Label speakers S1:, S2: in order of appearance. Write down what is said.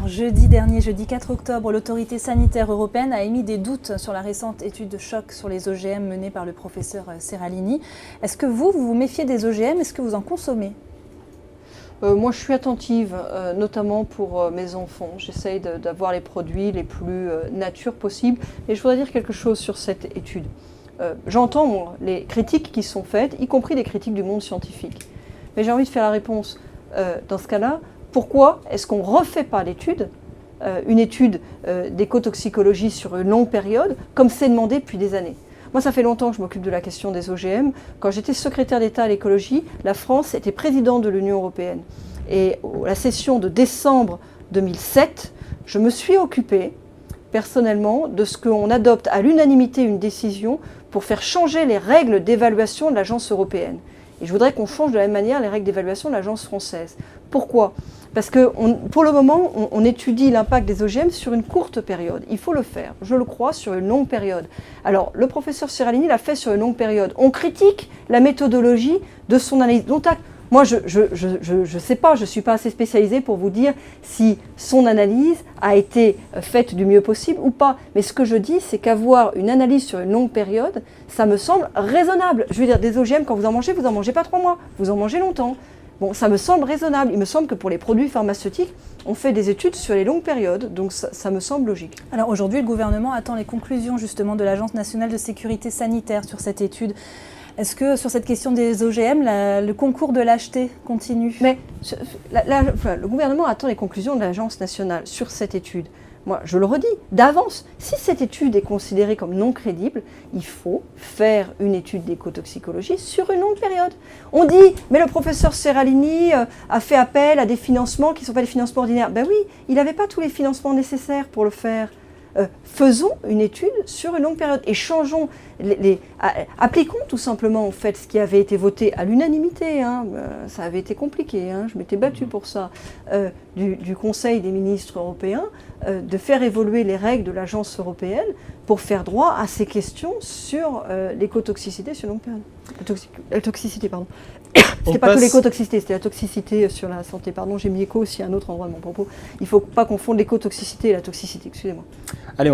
S1: Alors jeudi dernier, jeudi 4 octobre, l'autorité sanitaire européenne a émis des doutes sur la récente étude de choc sur les OGM menée par le professeur Seralini. Est-ce que vous vous méfiez des OGM? Est-ce que vous en consommez?
S2: Moi, je suis attentive, notamment pour mes enfants. J'essaye d'avoir les produits les plus nature possibles. Et je voudrais dire quelque chose sur cette étude. J'entends les critiques qui sont faites, y compris des critiques du monde scientifique. Mais j'ai envie de faire la réponse. Dans ce cas-là, pourquoi est-ce qu'on ne refait pas l'étude, une étude d'écotoxicologie sur une longue période, comme c'est demandé depuis des années? Moi, ça fait longtemps que je m'occupe de la question des OGM. Quand j'étais secrétaire d'État à l'écologie, la France était présidente de l'Union européenne. Et à la session de décembre 2007, je me suis occupée, personnellement, de ce qu'on adopte à l'unanimité une décision pour faire changer les règles d'évaluation de l'agence européenne. Et je voudrais qu'on change de la même manière les règles d'évaluation de l'agence française. Pourquoi ? Parce que pour le moment, on étudie l'impact des OGM sur une courte période. Il faut le faire, je le crois, sur une longue période. Alors, le professeur Seralini l'a fait sur une longue période. On critique la méthodologie de son analyse. Donc, moi, je sais pas, je ne suis pas assez spécialisée pour vous dire si son analyse a été faite du mieux possible ou pas. Mais ce que je dis, c'est qu'avoir une analyse sur une longue période, ça me semble raisonnable. Je veux dire, des OGM, quand vous en mangez pas 3 mois, vous en mangez longtemps. Bon, ça me semble raisonnable. Il me semble que pour les produits pharmaceutiques, on fait des études sur les longues périodes, donc ça me semble logique.
S1: Alors aujourd'hui, le gouvernement attend les conclusions justement de l'Agence nationale de sécurité sanitaire sur cette étude. Est-ce que sur cette question des OGM, le concours de lâcheté continue?
S2: Mais le gouvernement attend les conclusions de l'Agence nationale sur cette étude. Moi, je le redis, d'avance, si cette étude est considérée comme non crédible, il faut faire une étude d'écotoxicologie sur une longue période. On dit, mais le professeur Seralini a fait appel à des financements qui ne sont pas des financements ordinaires. Ben oui, il n'avait pas tous les financements nécessaires pour le faire. Faisons une étude sur une longue période et changeons, appliquons tout simplement en fait ce qui avait été voté à l'unanimité, hein, ça avait été compliqué, hein, je m'étais battue pour ça, du Conseil des ministres européens, de faire évoluer les règles de l'agence européenne pour faire droit à ces questions sur l'écotoxicité sur longue période. La toxicité, pardon. C'était pas que l'écotoxicité, c'était la toxicité sur la santé. Pardon, j'ai mis éco aussi à un autre endroit de mon propos. Il ne faut pas confondre l'écotoxicité et la toxicité, excusez-moi.
S3: Allez,